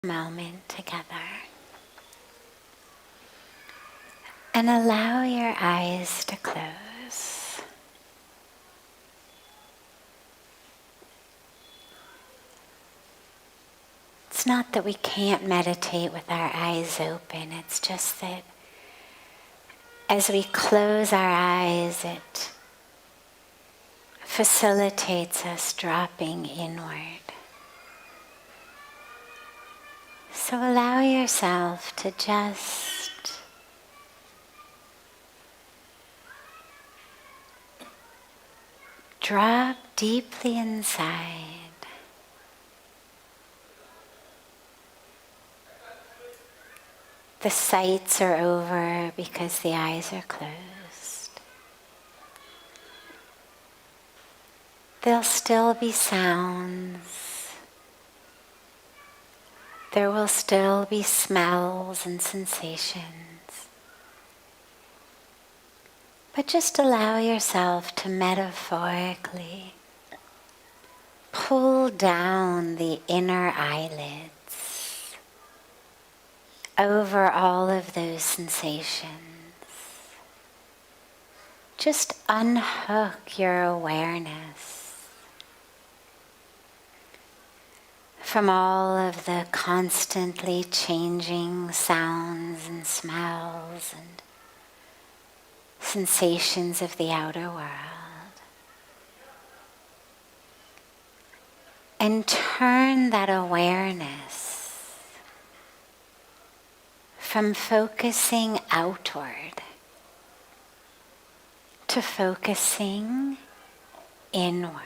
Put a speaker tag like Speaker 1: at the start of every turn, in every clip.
Speaker 1: moment together. And allow your eyes to close. It's not that we can't meditate with our eyes open, it's just that as we close our eyes, it facilitates us dropping inward. So allow yourself to just drop deeply inside. The sights are over because the eyes are closed. There'll still be sounds. There will still be smells and sensations. But just allow yourself to metaphorically pull down the inner eyelids over all of those sensations. Just unhook your awareness from all of the constantly changing sounds and smells and sensations of the outer world. And turn that awareness from focusing outward to focusing inward.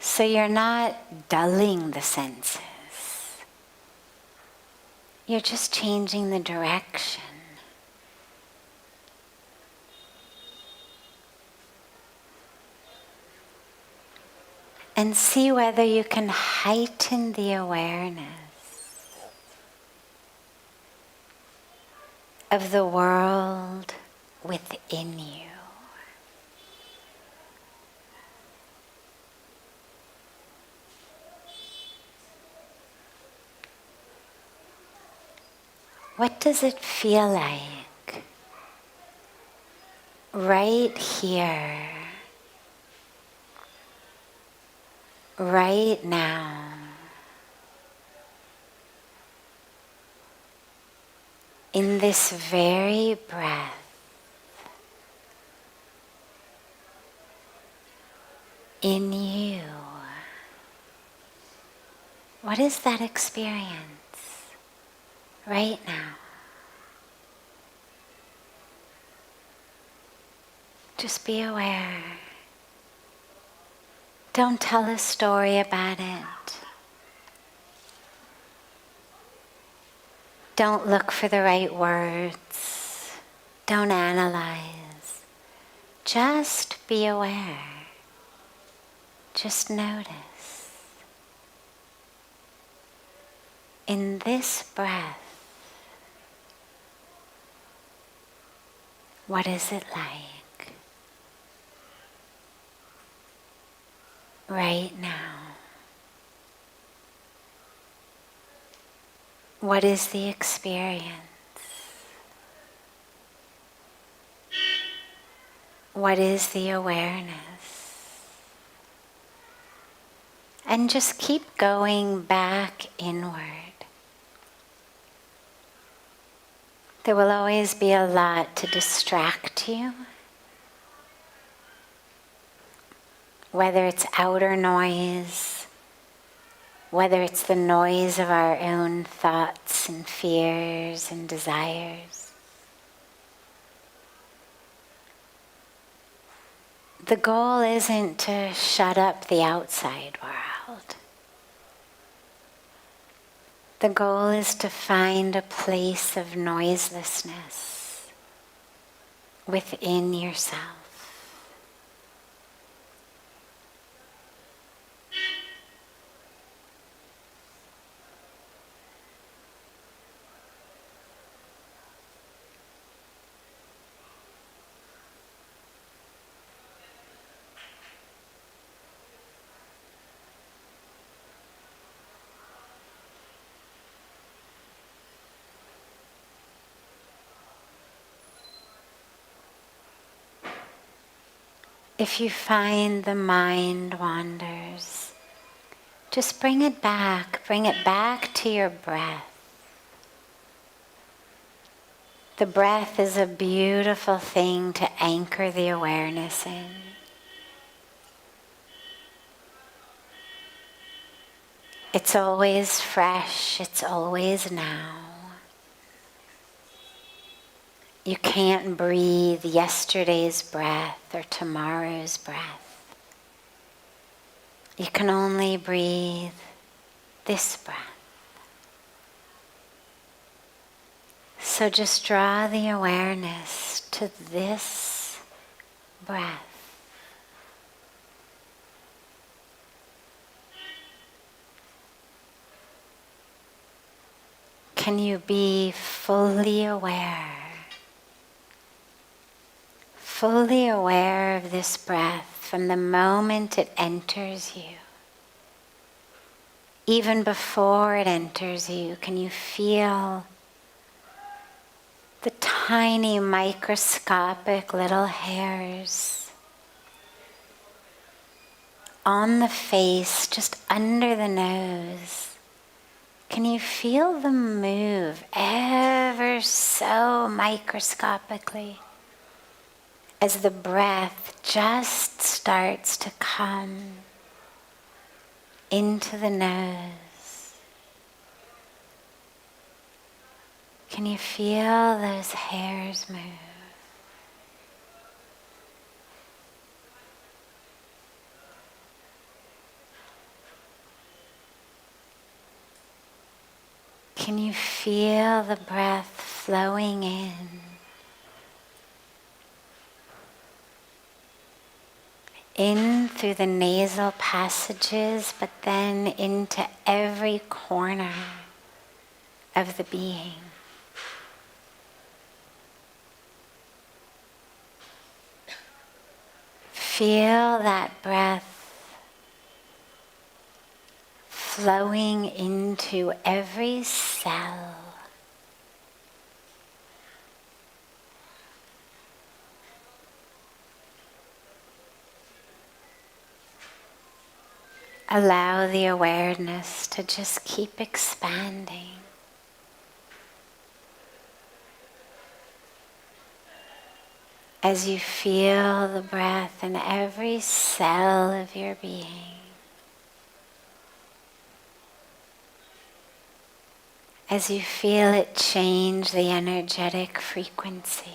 Speaker 1: So you're not dulling the senses. You're just changing the direction. And see whether you can heighten the awareness of the world within you. What does it feel like right here, right now, in this very breath, in you? What is that experience right now? Just be aware. Don't tell a story about it. Don't look for the right words. Don't analyze. Just be aware. Just notice. In this breath, what is it like right now? What is the experience? What is the awareness? And just keep going back inward. There will always be a lot to distract you, whether it's outer noise, whether it's the noise of our own thoughts and fears and desires. The goal isn't to shut up the outside world. The goal is to find a place of noiselessness within yourself. If you find the mind wanders, just bring it back to your breath. The breath is a beautiful thing to anchor the awareness in. It's always fresh, it's always now. You can't breathe yesterday's breath or tomorrow's breath. You can only breathe this breath. So just draw the awareness to this breath. Can you be fully aware of this breath from the moment it enters you? Even before it enters you, can you feel the tiny microscopic little hairs on the face, just under the nose? Can you feel them move ever so microscopically as the breath just starts to come into the nose? Can you feel those hairs move? Can you feel the breath flowing in through the nasal passages, but then into every corner of the being? Feel that breath flowing into every cell. Allow the awareness to just keep expanding. As you feel the breath in every cell of your being. As you feel it change the energetic frequency.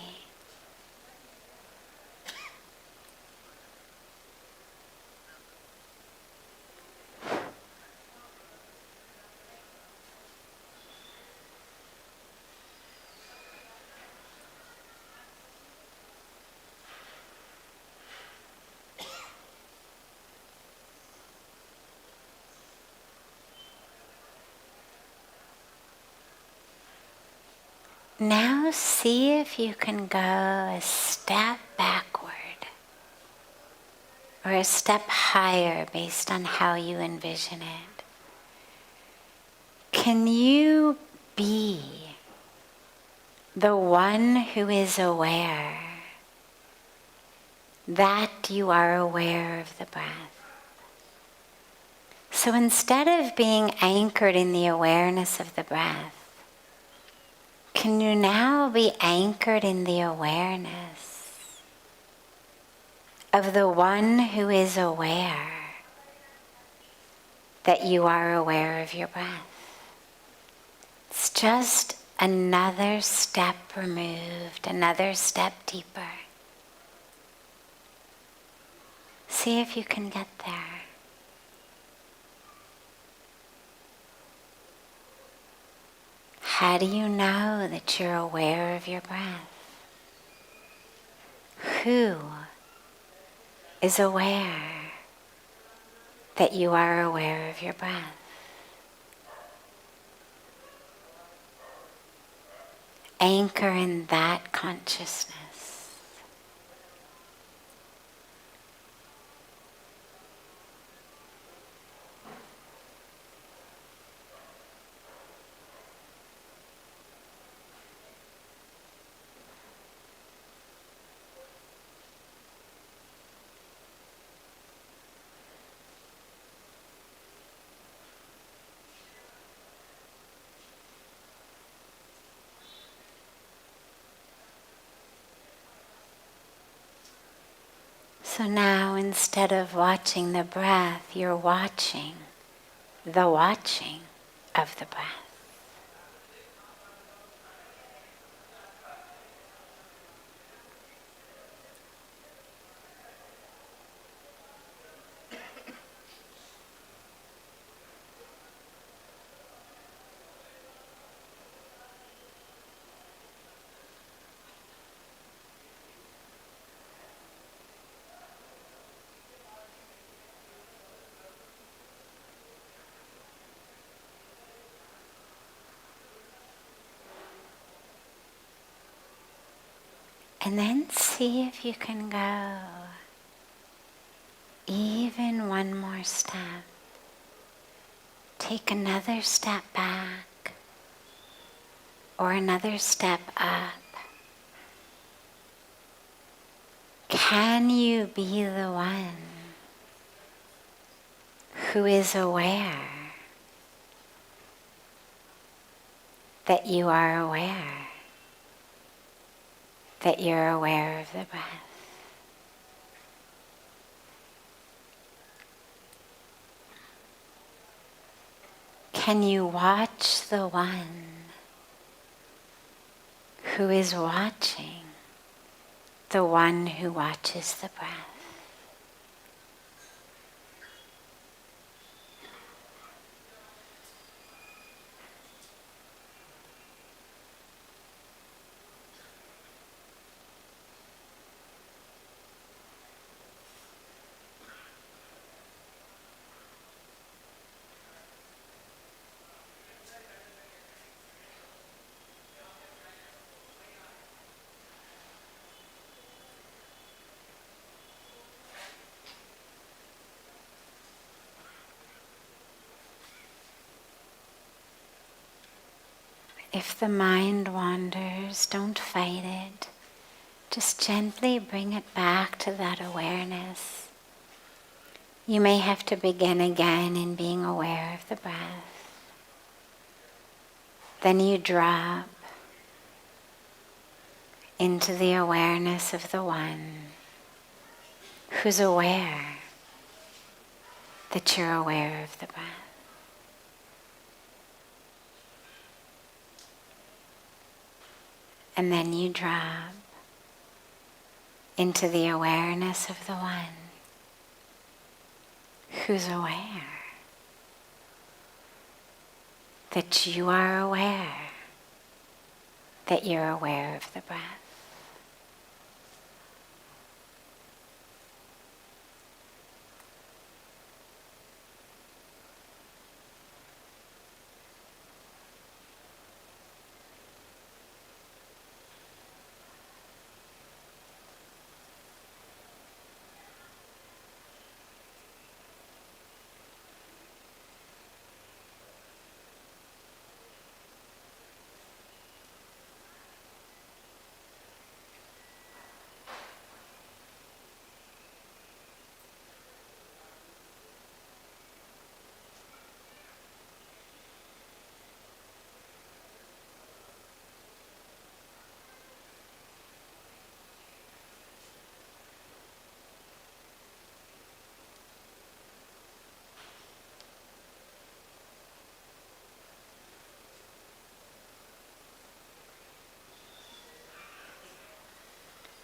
Speaker 1: Now see if you can go a step backward or a step higher based on how you envision it. Can you be the one who is aware that you are aware of the breath? So instead of being anchored in the awareness of the breath, can you now be anchored in the awareness of the one who is aware that you are aware of your breath? It's just another step removed, another step deeper. See if you can get there. How do you know that you're aware of your breath? Who is aware that you are aware of your breath? Anchor in that consciousness. So now instead of watching the breath, you're watching the watching of the breath. And then see if you can go even one more step. Take another step back or another step up. Can you be the one who is aware that you are aware, that you're aware of the breath? Can you watch the one who is watching, the one who watches the breath? If the mind wanders, don't fight it. Just gently bring it back to that awareness. You may have to begin again in being aware of the breath. Then you drop into the awareness of the one who's aware that you're aware of the breath. And then you drop into the awareness of the one who's aware that you are aware that you're aware of the breath.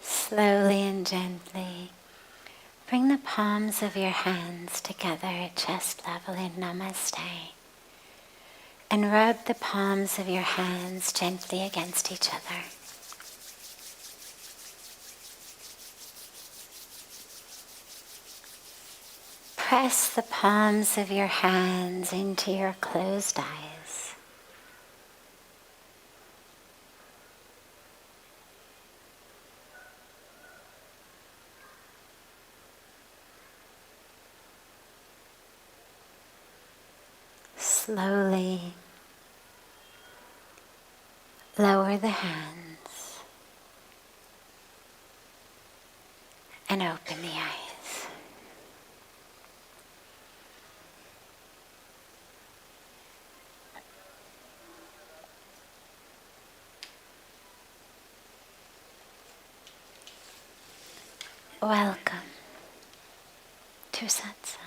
Speaker 1: Slowly and gently bring the palms of your hands together at chest level in Namaste. And rub the palms of your hands gently against each other. Press the palms of your hands into your closed eyes. Slowly lower the hands and open the eyes. Welcome. Satsang.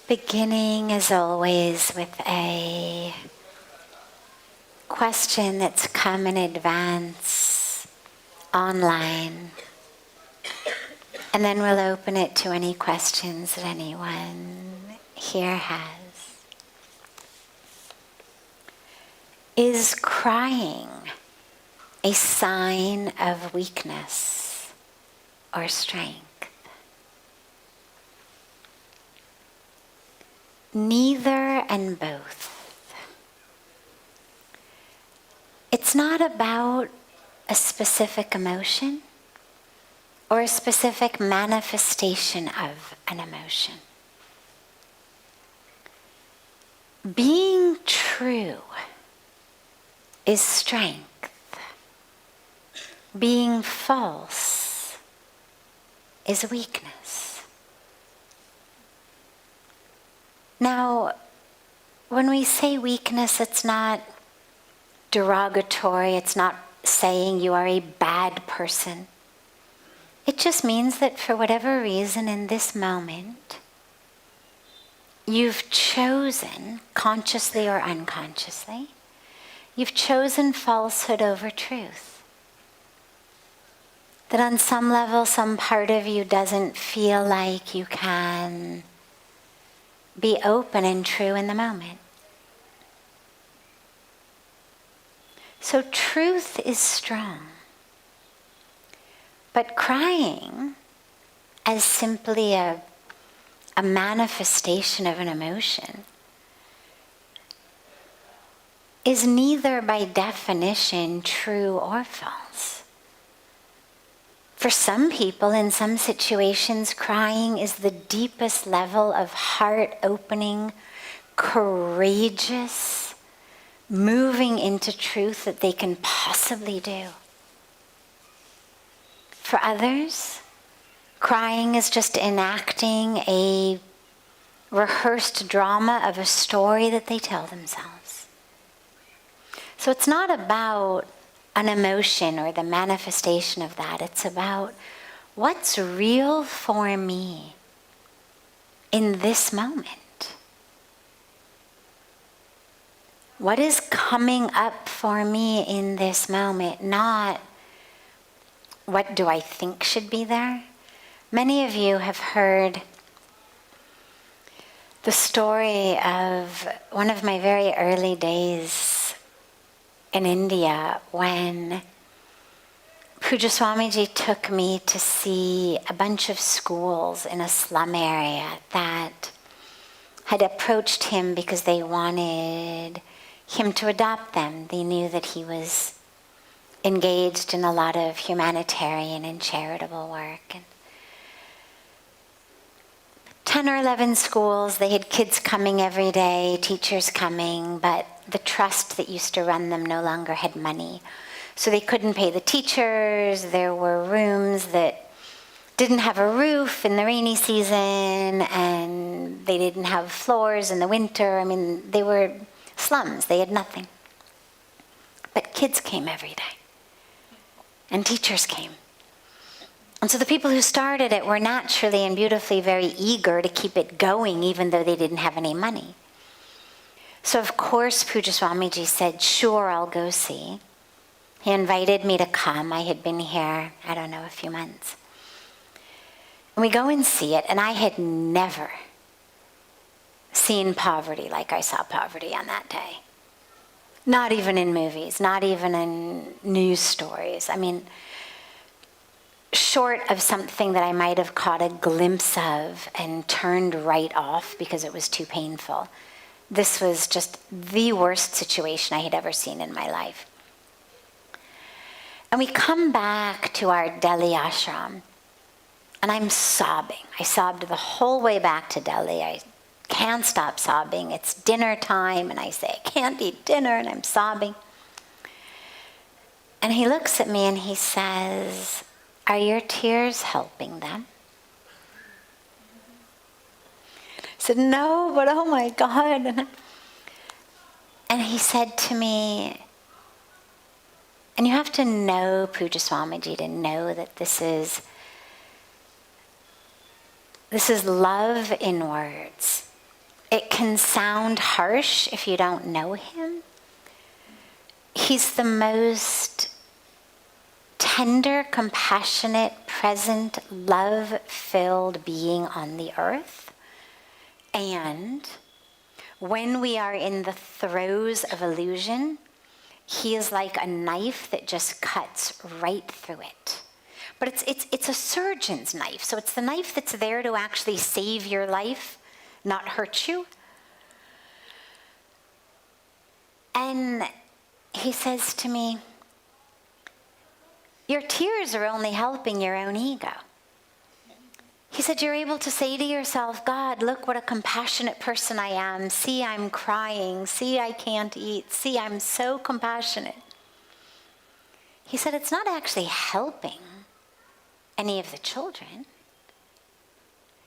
Speaker 1: Beginning as always with a question that's come in advance online, and then we'll open it to any questions that anyone here has. Is crying a sign of weakness or strength? Neither and both. It's not about a specific emotion or a specific manifestation of an emotion. Being true is strength. Being false is weakness. Now, when we say weakness, it's not derogatory. It's not saying you are a bad person. It just means that for whatever reason in this moment, you've chosen, consciously or unconsciously, you've chosen falsehood over truth. That on some level, some part of you doesn't feel like you can be open and true in the moment. So truth is strong. But crying as simply a manifestation of an emotion is neither by definition true or false. For some people, in some situations, crying is the deepest level of heart-opening, courageous, moving into truth that they can possibly do. For others, crying is just enacting a rehearsed drama of a story that they tell themselves. So it's not about an emotion or the manifestation of that. It's about what's real for me in this moment. What is coming up for me in this moment, not what do I think should be there? Many of you have heard the story of one of my very early days in India when Pujya Sadhviji took me to see a bunch of schools in a slum area that had approached him because they wanted him to adopt them. They knew that he was engaged in a lot of humanitarian and charitable work. And 10 or 11 schools, they had kids coming every day, teachers coming, but the trust that used to run them no longer had money. So they couldn't pay the teachers. There were rooms that didn't have a roof in the rainy season, and they didn't have floors in the winter. I mean, they were slums. They had nothing. But kids came every day, and teachers came. And so the people who started it were naturally and beautifully very eager to keep it going, even though they didn't have any money. So of course Pujya Sadhviji said, sure, I'll go see. He invited me to come. I had been here, I don't know, a few months. And we go and see it, and I had never seen poverty like I saw poverty on that day. Not even in movies, not even in news stories. I mean, short of something that I might have caught a glimpse of and turned right off because it was too painful. This was just the worst situation I had ever seen in my life. And we come back to our Delhi ashram, and I'm sobbing. I sobbed the whole way back to Delhi. I can't stop sobbing. It's dinner time, and I say, I can't eat dinner, and I'm sobbing. And he looks at me and he says, are your tears helping them? I said, no, but oh my God. And he said to me, And you have to know Pujya Swamiji to know that this is love in words. It can sound harsh if you don't know him. He's the most tender, compassionate, present, love-filled being on the earth. And when we are in the throes of illusion, he is like a knife that just cuts right through it. But it's a surgeon's knife. So it's the knife that's there to actually save your life, not hurt you. And he says to me, your tears are only helping your own ego. He said, you're able to say to yourself, God, look what a compassionate person I am. See, I'm crying. See, I can't eat. See, I'm so compassionate. He said, it's not actually helping any of the children.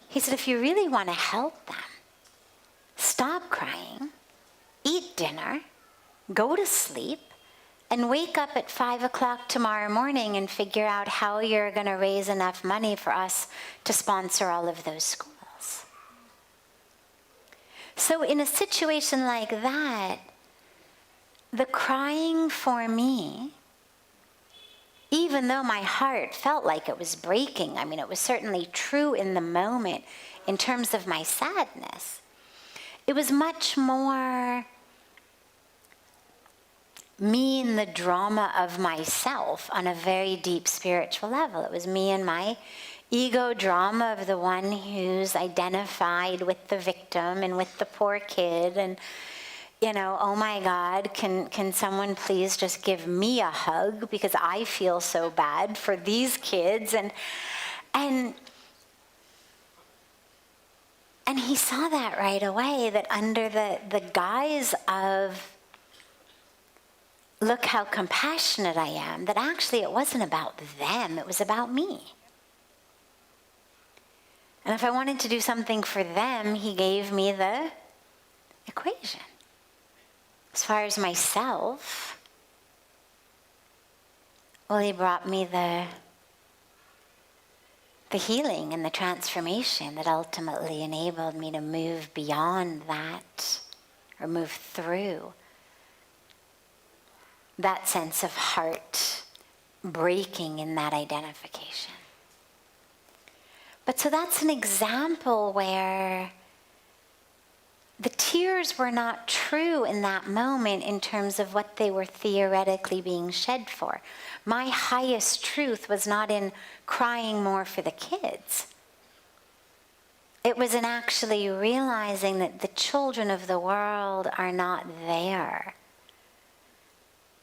Speaker 1: He said, if you really want to help them, stop crying, eat dinner, go to sleep, and wake up at 5 o'clock tomorrow morning and figure out how you're going to raise enough money for us to sponsor all of those schools. So in a situation like that, the crying for me, even though my heart felt like it was breaking, I mean, it was certainly true in the moment in terms of my sadness, it was much more me in the drama of myself on a very deep spiritual level. It was me and my ego drama of the one who's identified with the victim and with the poor kid and, you know, oh my God, can someone please just give me a hug because I feel so bad for these kids. And he saw that right away, that under the guise of look how compassionate I am, that actually it wasn't about them, it was about me. And if I wanted to do something for them, he gave me the equation. As far as myself, well, he brought me the healing and the transformation that ultimately enabled me to move beyond that, or move through that sense of heart breaking in that identification. But so that's an example where the tears were not true in that moment in terms of what they were theoretically being shed for. My highest truth was not in crying more for the kids. It was in actually realizing that the children of the world are not there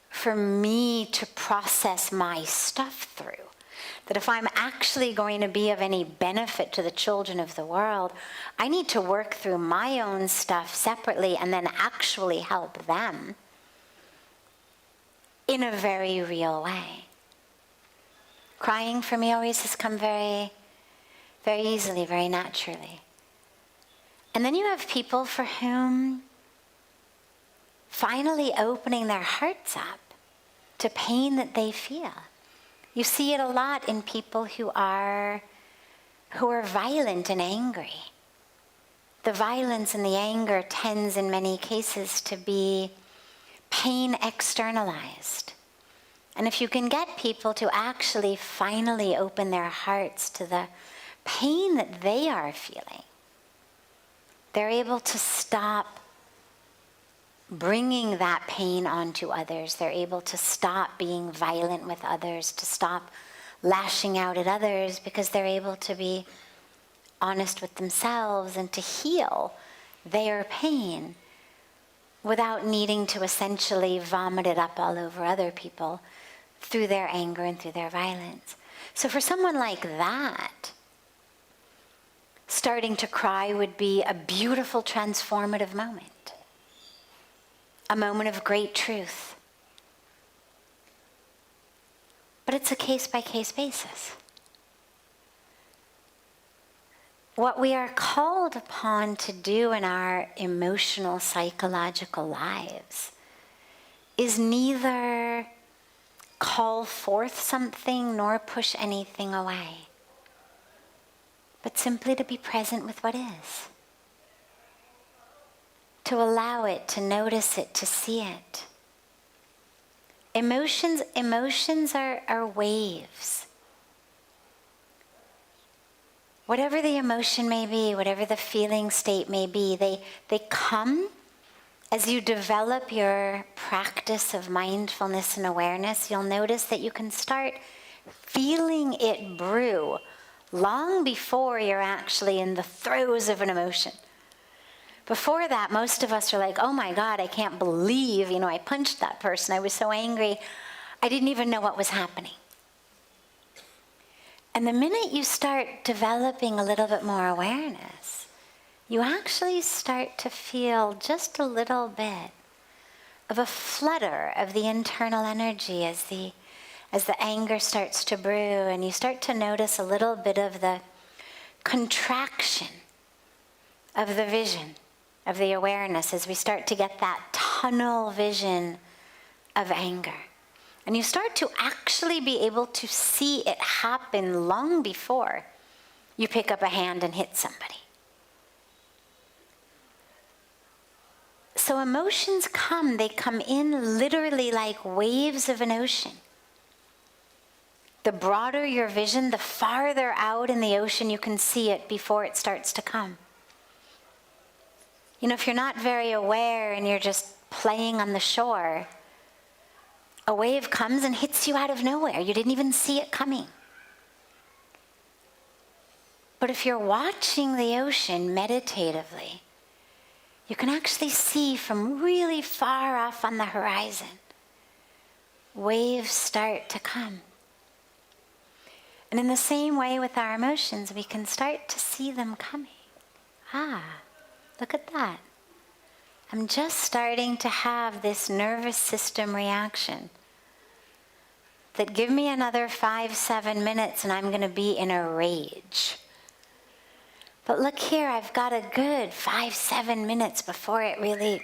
Speaker 1: for me to process my stuff through. That if I'm actually going to be of any benefit to the children of the world, I need to work through my own stuff separately and then actually help them in a very real way. Crying for me always has come very, very easily, very naturally. And then you have people for whom finally opening their hearts up to pain that they feel. You see it a lot in people who are violent and angry. The violence and the anger tends in many cases to be pain externalized. And if you can get people to actually finally open their hearts to the pain that they are feeling, they're able to stop bringing that pain onto others. They're able to stop being violent with others, to stop lashing out at others, because they're able to be honest with themselves and to heal their pain without needing to essentially vomit it up all over other people through their anger and through their violence. So for someone like that, starting to cry would be a beautiful transformative moment. A moment of great truth. But it's a case-by-case basis. What we are called upon to do in our emotional, psychological lives is neither call forth something nor push anything away, but simply to be present with what is. To allow it, to notice it, to see it. Emotions are waves. Whatever the emotion may be, whatever the feeling state may be, they come as you develop your practice of mindfulness and awareness. You'll notice that you can start feeling it brew long before you're actually in the throes of an emotion. Before that, most of us are like, oh my God, I can't believe, I punched that person. I was so angry. I didn't even know what was happening. And the minute you start developing a little bit more awareness, you actually start to feel just a little bit of a flutter of the internal energy as the anger starts to brew, and you start to notice a little bit of the contraction of the vision, of the awareness, as we start to get that tunnel vision of anger. And you start to actually be able to see it happen long before you pick up a hand and hit somebody. So emotions come, they come in literally like waves of an ocean. The broader your vision, the farther out in the ocean you can see it before it starts to come. If you're not very aware and you're just playing on the shore, a wave comes and hits you out of nowhere. You didn't even see it coming. But if you're watching the ocean meditatively, you can actually see from really far off on the horizon, waves start to come. And in the same way with our emotions, we can start to see them coming. Look at that. I'm just starting to have this nervous system reaction that give me another 5-7 minutes and I'm going to be in a rage. But look here, I've got a good 5-7 minutes before it really...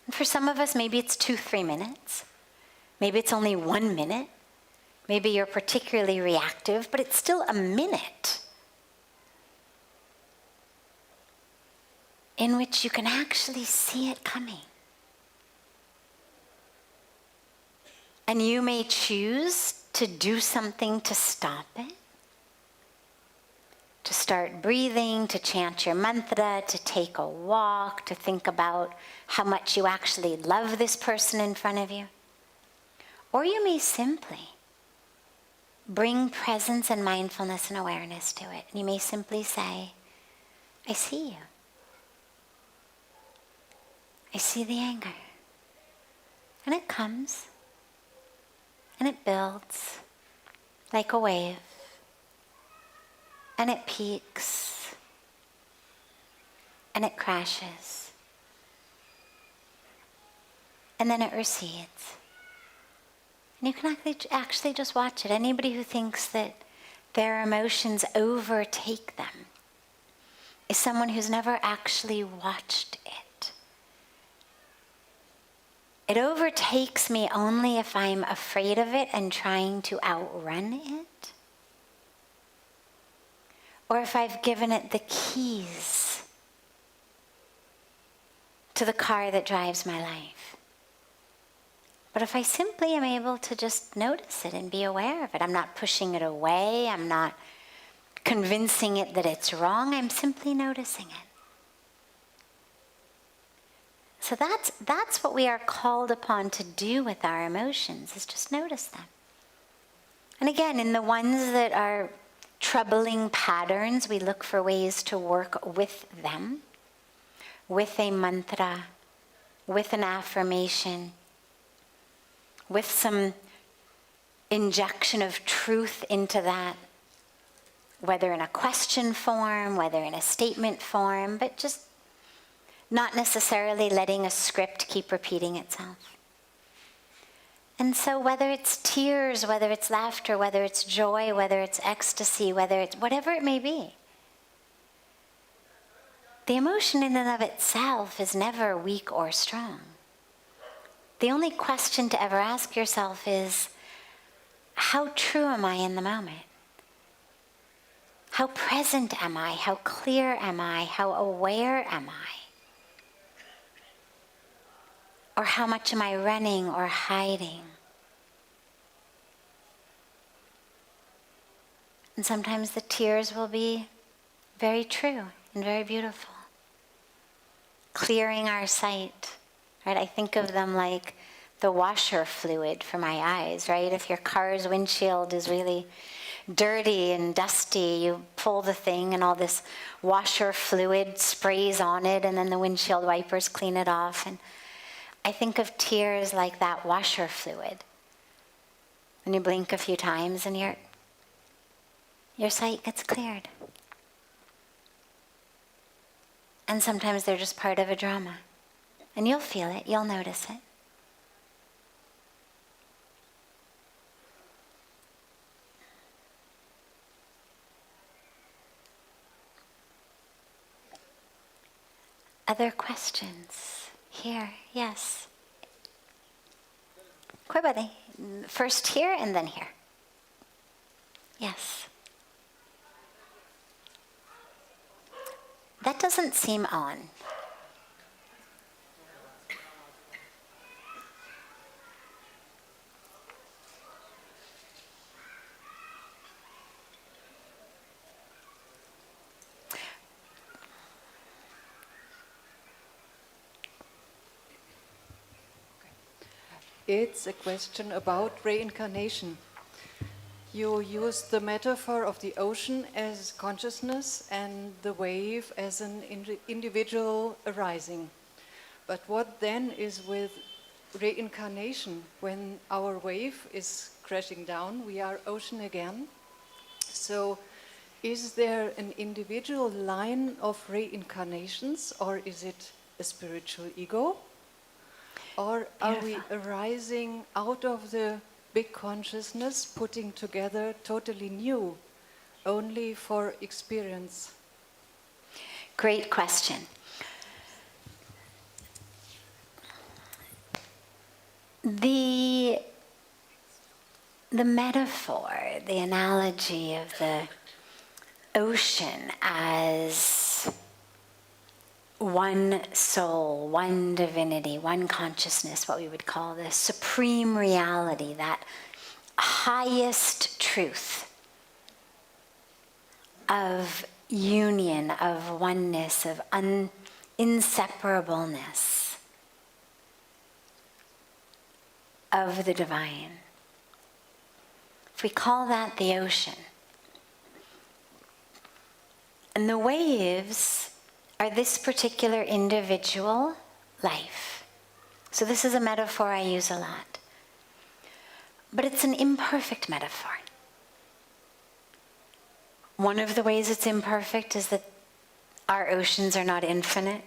Speaker 1: And for some of us, maybe it's 2-3 minutes. Maybe it's only 1 minute. Maybe you're particularly reactive, but it's still a minute in which you can actually see it coming. And you may choose to do something to stop it, to start breathing, to chant your mantra, to take a walk, to think about how much you actually love this person in front of you. Or you may simply bring presence and mindfulness and awareness to it. And you may simply say, I see you. I see the anger. And it comes. And it builds like a wave. And it peaks. And it crashes. And then it recedes. And you can actually just watch it. Anybody who thinks that their emotions overtake them is someone who's never actually watched it. It overtakes me only if I'm afraid of it and trying to outrun it. Or if I've given it the keys to the car that drives my life. But if I simply am able to just notice it and be aware of it, I'm not pushing it away, I'm not convincing it that it's wrong, I'm simply noticing it. So that's what we are called upon to do with our emotions, is just notice them. And again, in the ones that are troubling patterns, we look for ways to work with them, with a mantra, with an affirmation, with some injection of truth into that, whether in a question form, whether in a statement form, but just not necessarily letting a script keep repeating itself. And so whether it's tears, whether it's laughter, whether it's joy, whether it's ecstasy, whether it's whatever it may be, the emotion in and of itself is never weak or strong. The only question to ever ask yourself is, how true am I in the moment? How present am I? How clear am I? How aware am I? Or how much am I running or hiding? And sometimes the tears will be very true and very beautiful. Clearing our sight, right? I think of them like the washer fluid for my eyes, right? If your car's windshield is really dirty and dusty, you pull the thing and all this washer fluid sprays on it, and then the windshield wipers clean it off. And I think of tears like that washer fluid. And you blink a few times and your sight gets cleared. And sometimes they're just part of a drama. And you'll feel it, you'll notice it. Other questions? Here, yes. Quibadi. First here and then here. Yes. That doesn't seem on.
Speaker 2: It's a question about reincarnation. You use the metaphor of the ocean as consciousness and the wave as an individual arising. But what then is with reincarnation? When our wave is crashing down, we are ocean again. So is there an individual line of reincarnations, or is it a spiritual ego? Or are we arising out of the big consciousness, putting together totally new, only for experience?
Speaker 1: Great question. The metaphor, the analogy of the ocean as one soul, one divinity, one consciousness, what we would call the supreme reality, that highest truth of union, of oneness, of inseparableness of the divine. If we call that the ocean, and the waves are this particular individual life. So this is a metaphor I use a lot. But it's an imperfect metaphor. One of the ways it's imperfect is that our oceans are not infinite.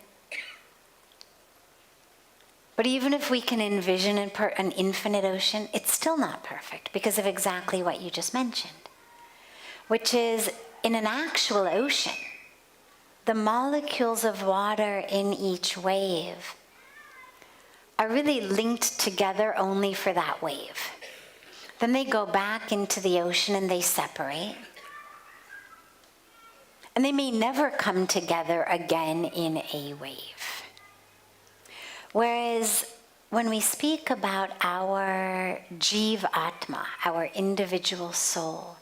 Speaker 1: But even if we can envision an infinite ocean, it's still not perfect because of exactly what you just mentioned, which is in an actual ocean, the molecules of water in each wave are really linked together only for that wave. Then they go back into the ocean and they separate. And they may never come together again in a wave. Whereas when we speak about our Jiv Atma, our individual soul,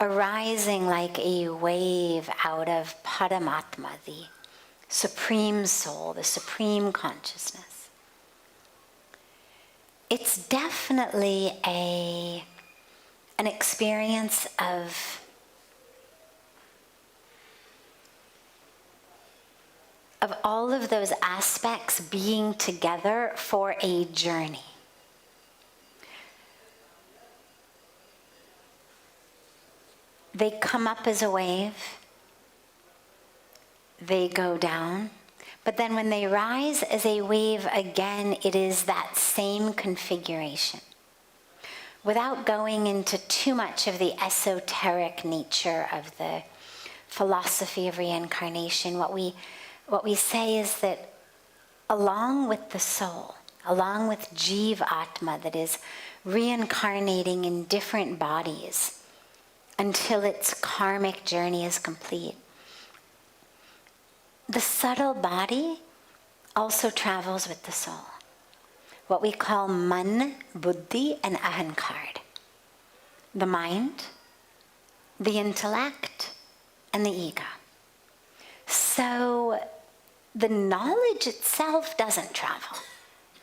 Speaker 1: arising like a wave out of Paramatma, the supreme soul, the supreme consciousness, it's definitely an experience of all of those aspects being together for a journey. They come up as a wave, they go down, but then when they rise as a wave again, it is that same configuration. Without going into too much of the esoteric nature of the philosophy of reincarnation, what we say is that along with the soul, along with Jiv Atma that is reincarnating in different bodies until its karmic journey is complete. The subtle body also travels with the soul. What we call man, buddhi, and ahankar. The mind, the intellect, and the ego. So the knowledge itself doesn't travel.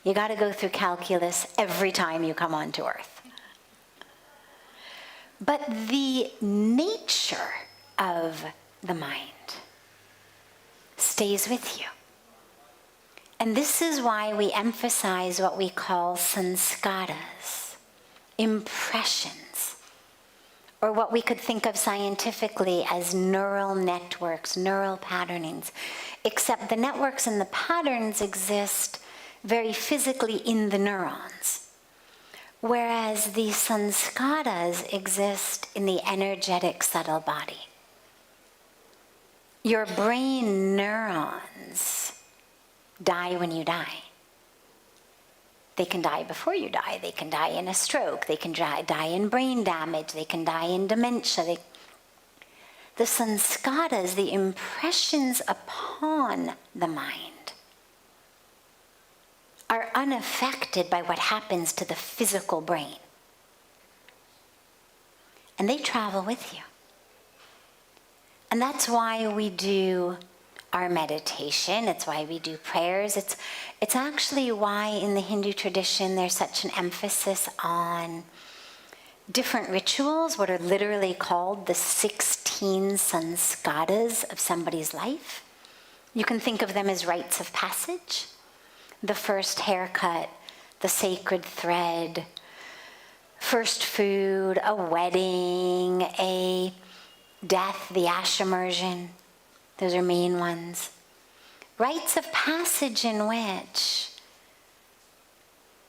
Speaker 1: You got to go through calculus every time you come onto Earth. But the nature of the mind stays with you. And this is why we emphasize what we call sanskaras, impressions, or what we could think of scientifically as neural networks, neural patternings, except the networks and the patterns exist very physically in the neurons, whereas the sanskaras exist in the energetic subtle body. Your brain neurons die when you die. They can die before you die. They can die in a stroke. They can die in brain damage. They can die in dementia. The sanskaras, the impressions upon the mind, are unaffected by what happens to the physical brain. And they travel with you. And that's why we do our meditation. It's why we do prayers. It's actually why in the Hindu tradition there's such an emphasis on different rituals, what are literally called the 16 sanskaras of somebody's life. You can think of them as rites of passage. The first haircut, the sacred thread, first food, a wedding, a death, the ash immersion. Those are main ones. Rites of passage in which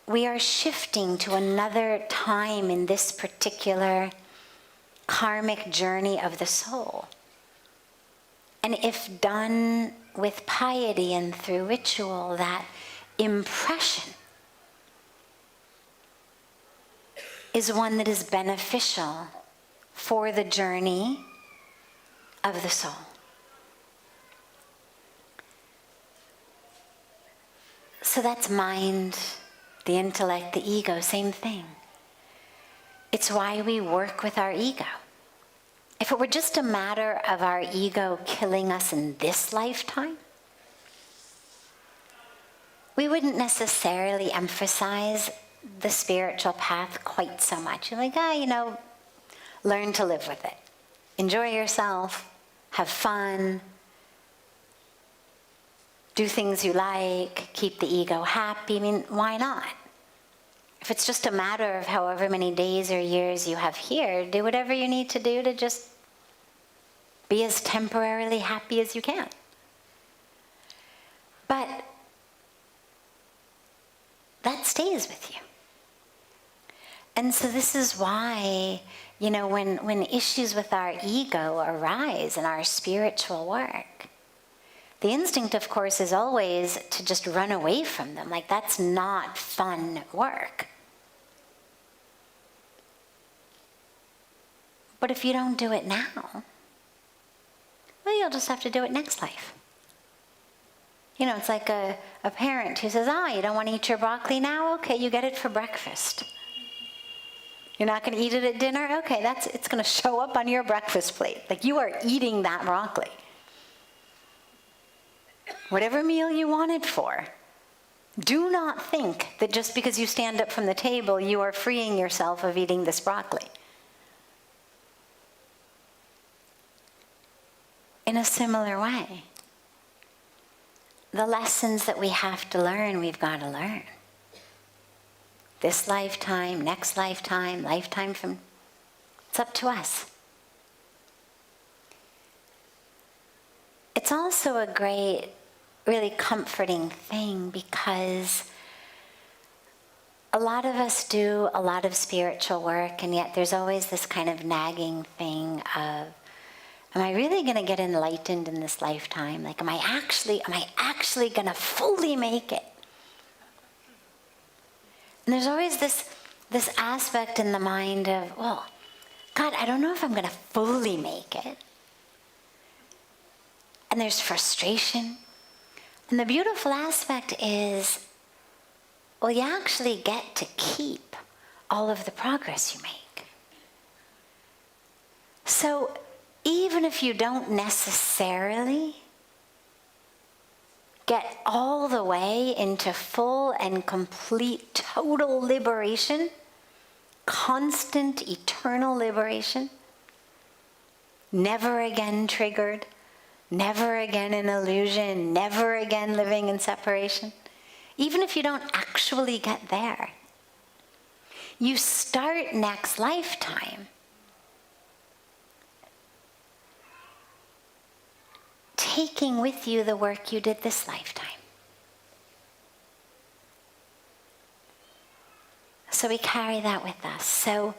Speaker 1: we are shifting to another time in this particular karmic journey of the soul. And if done with piety and through ritual, that impression is one that is beneficial for the journey of the soul. So that's mind, the intellect, the ego, same thing. It's why we work with our ego. If it were just a matter of our ego killing us in this lifetime, we wouldn't necessarily emphasize the spiritual path quite so much. You're like, learn to live with it. Enjoy yourself, have fun, do things you like, keep the ego happy. I mean, why not? If it's just a matter of however many days or years you have here, do whatever you need to do to just be as temporarily happy as you can. But that stays with you. And so this is why, when issues with our ego arise in our spiritual work, the instinct, of course, is always to just run away from them. Like, that's not fun work. But if you don't do it now, well, you'll just have to do it next life. It's like a parent who says, you don't want to eat your broccoli now? Okay, you get it for breakfast. You're not going to eat it at dinner? Okay, it's going to show up on your breakfast plate. Like, you are eating that broccoli. Whatever meal you want it for. Do not think that just because you stand up from the table, you are freeing yourself of eating this broccoli. In a similar way, the lessons that we have to learn, we've got to learn. This lifetime, next lifetime, lifetime from... It's up to us. It's also a great, really comforting thing because a lot of us do a lot of spiritual work, and yet there's always this kind of nagging thing of, am I really going to get enlightened in this lifetime? Like, am I actually going to fully make it? And there's always this this aspect in the mind of, well, God, I don't know if I'm going to fully make it. And there's frustration. And the beautiful aspect is, well, you actually get to keep all of the progress you make. So even if you don't necessarily get all the way into full and complete total liberation, constant eternal liberation, never again triggered, never again an illusion, never again living in separation, even if you don't actually get there, you start next lifetime taking with you the work you did this lifetime. So we carry that with us. So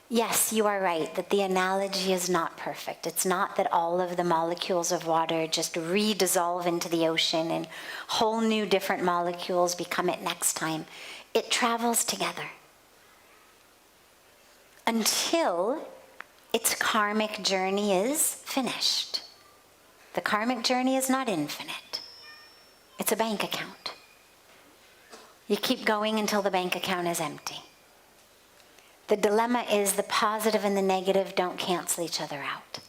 Speaker 1: yes, you are right that the analogy is not perfect. It's not that all of the molecules of water just redissolve into the ocean and whole new different molecules become it next time. It travels together until its karmic journey is finished. The karmic journey is not infinite. It's a bank account. You keep going until the bank account is empty. The dilemma is the positive and the negative don't cancel each other out.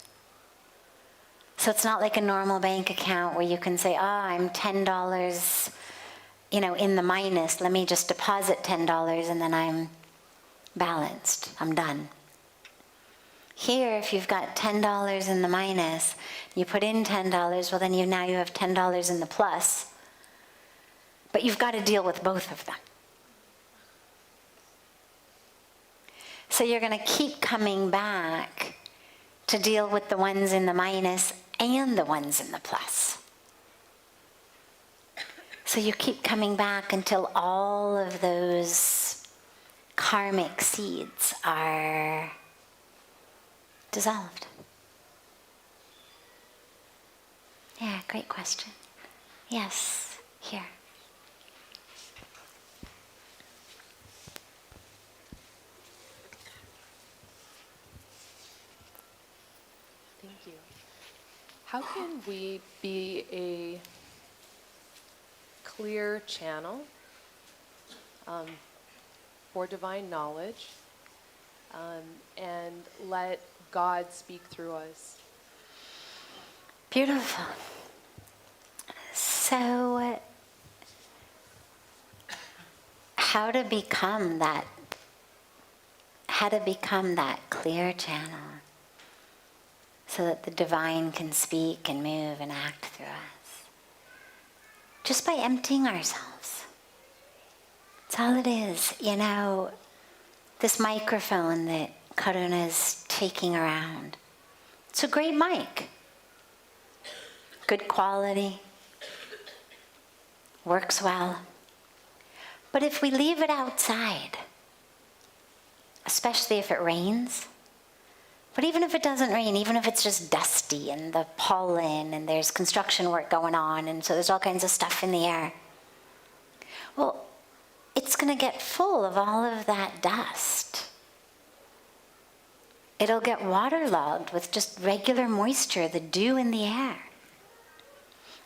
Speaker 1: So it's not like a normal bank account where you can say, I'm $10, in the minus. Let me just deposit $10 and then I'm balanced. I'm done. Here, if you've got $10 in the minus, you put in $10, well then now you have $10 in the plus. But you've got to deal with both of them. So you're going to keep coming back to deal with the ones in the minus and the ones in the plus. So you keep coming back until all of those karmic seeds are dissolved. Yeah, great question. Yes, here.
Speaker 3: Thank you. How can we be a clear channel for divine knowledge and let God speak through us?
Speaker 1: Beautiful. So, how to become that clear channel so that the divine can speak and move and act through us? Just by emptying ourselves. That's all it is. This microphone that Karuna's taking around, it's a great mic. Good quality. Works well. But if we leave it outside, especially if it rains, but even if it doesn't rain, even if it's just dusty and the pollen and there's construction work going on and so there's all kinds of stuff in the air, well, it's going to get full of all of that dust. It'll get waterlogged with just regular moisture, the dew in the air.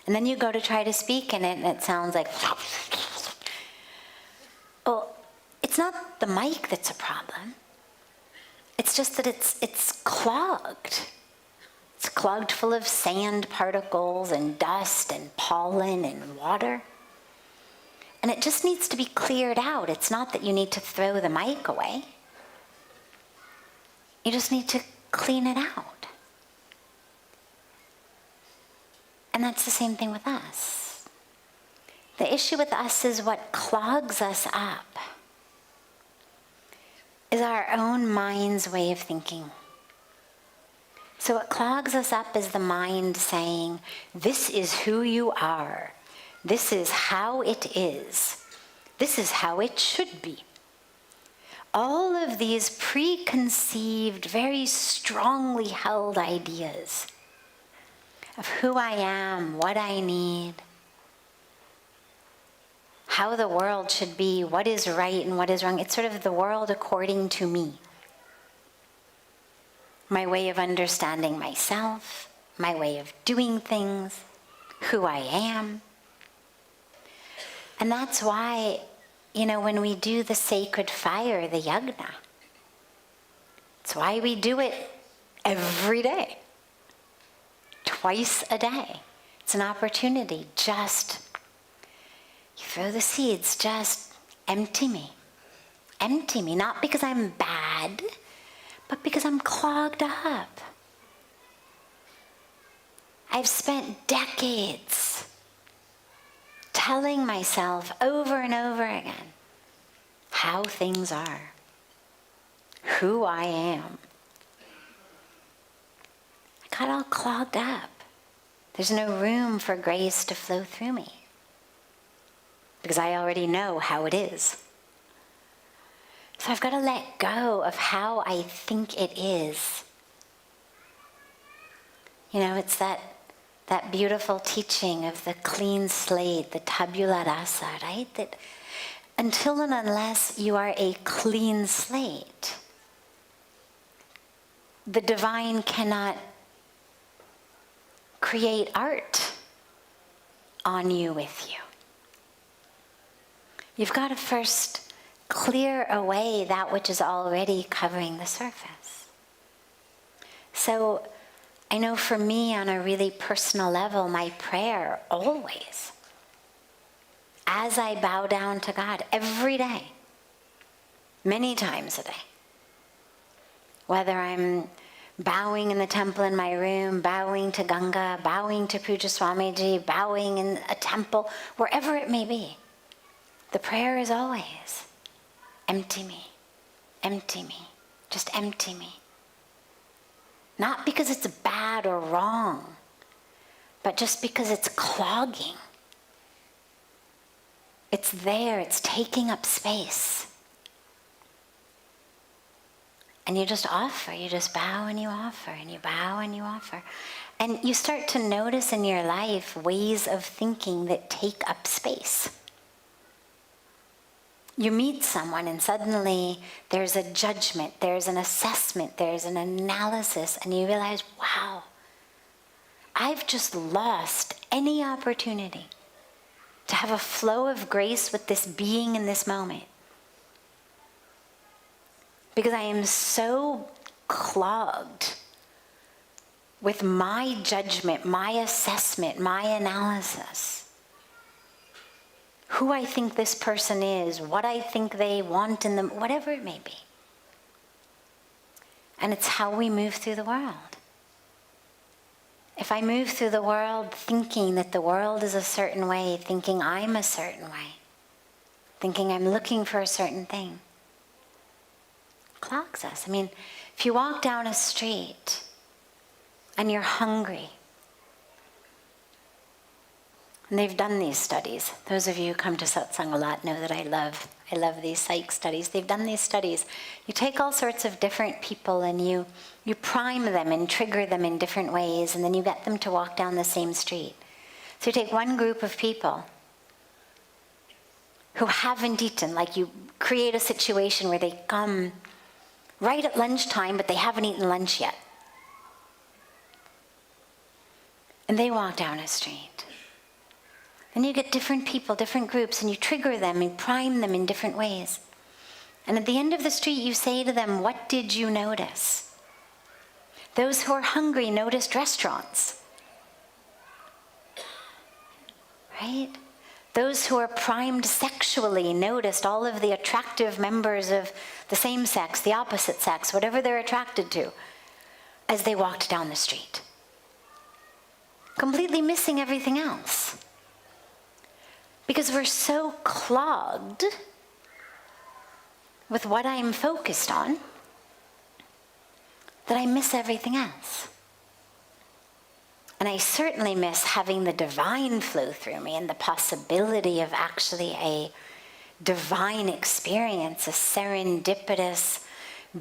Speaker 1: And then you go to try to speak in it and it sounds like... Well, it's not the mic that's a problem. It's just that it's clogged. It's clogged full of sand particles and dust and pollen and water. And it just needs to be cleared out. It's not that you need to throw the mic away. You just need to clean it out. And that's the same thing with us. The issue with us is what clogs us up is our own mind's way of thinking. So what clogs us up is the mind saying, this is who you are. This is how it is. This is how it should be. All of these preconceived, very strongly held ideas of who I am, what I need, how the world should be, what is right and what is wrong. It's sort of the world according to me. My way of understanding myself, my way of doing things, who I am. And that's why, when we do the sacred fire, the yajna, it's why we do it every day, twice a day. It's an opportunity. Just, you throw the seeds, just empty me. Empty me, not because I'm bad, but because I'm clogged up. I've spent decades telling myself over and over again how things are, who I am. I got all clogged up. There's no room for grace to flow through me because I already know how it is. So I've got to let go of how I think it is. It's that beautiful teaching of the clean slate, the tabula rasa, right? That until and unless you are a clean slate, the divine cannot create art on you, with you. You've got to first clear away that which is already covering the surface. So I know for me, on a really personal level, my prayer always, as I bow down to God every day, many times a day, whether I'm bowing in the temple in my room, bowing to Ganga, bowing to Pujya Swamiji, bowing in a temple, wherever it may be, the prayer is always, empty me, just empty me. Not because it's bad or wrong, but just because it's clogging. It's there, it's taking up space. And you just offer, you just bow and you offer, and you bow and you offer. And you start to notice in your life ways of thinking that take up space. You meet someone and suddenly there's a judgment, there's an assessment, there's an analysis, and you realize, wow, I've just lost any opportunity to have a flow of grace with this being in this moment. Because I am so clogged with my judgment, my assessment, my analysis. Who I think this person is, what I think they want in them, whatever it may be. And it's how we move through the world. If I move through the world thinking that the world is a certain way, thinking I'm a certain way, thinking I'm looking for a certain thing, clogs us. I mean, if you walk down a street and you're hungry, and they've done these studies. Those of you who come to Satsang a lot know that I love these psych studies. They've done these studies. You take all sorts of different people and you prime them and trigger them in different ways, and then you get them to walk down the same street. So you take one group of people who haven't eaten, like you create a situation where they come right at lunchtime, but they haven't eaten lunch yet. And they walk down a street. Then you get different people, different groups, and you trigger them and prime them in different ways. And at the end of the street, you say to them, what did you notice? Those who are hungry noticed restaurants. Right? Those who are primed sexually noticed all of the attractive members of the same sex, the opposite sex, whatever they're attracted to, as they walked down the street. Completely missing everything else. Because we're so clogged with what I'm focused on that I miss everything else. And I certainly miss having the divine flow through me and the possibility of actually a divine experience, a serendipitous,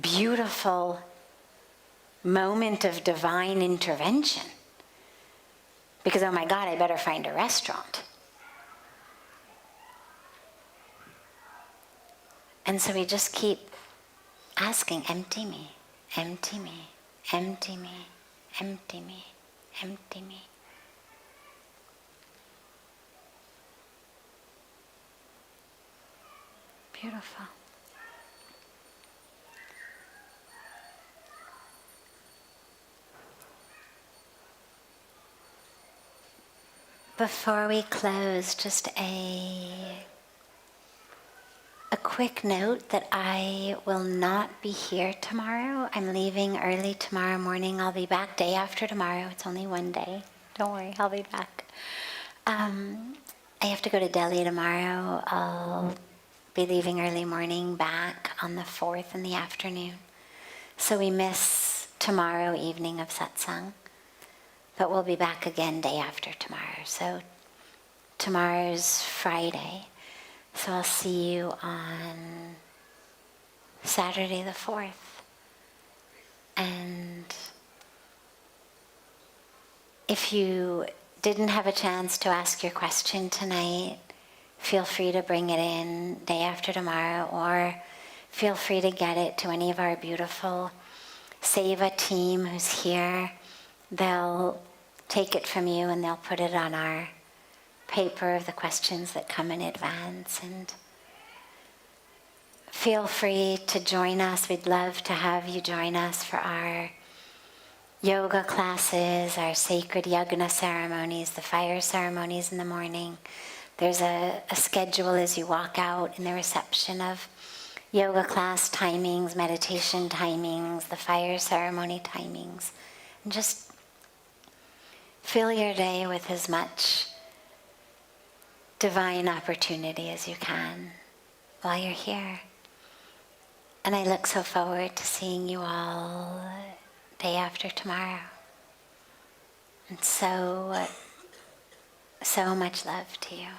Speaker 1: beautiful moment of divine intervention. Because, oh my God, I better find a restaurant. And so we just keep asking, empty me, empty me, empty me, empty me, empty me. Beautiful. Before we close, just a quick note that I will not be here tomorrow. I'm leaving early tomorrow morning. I'll be back day after tomorrow. It's only one day. Don't worry, I'll be back. I have to go to Delhi tomorrow. I'll be leaving early morning, back on the 4th in the afternoon. So we miss tomorrow evening of satsang. But we'll be back again day after tomorrow. So tomorrow's Friday. So I'll see you on Saturday the 4th. And if you didn't have a chance to ask your question tonight, feel free to bring it in day after tomorrow, or feel free to get it to any of our beautiful Seva team who's here. They'll take it from you and they'll put it on our paper of the questions that come in advance. And feel free to join us. We'd love to have you join us for our yoga classes, our sacred yagna ceremonies, the fire ceremonies in the morning. There's a schedule as you walk out in the reception of yoga class timings, meditation timings, the fire ceremony timings. And just fill your day with as much divine opportunity as you can while you're here. And I look so forward to seeing you all day after tomorrow. And so much love to you.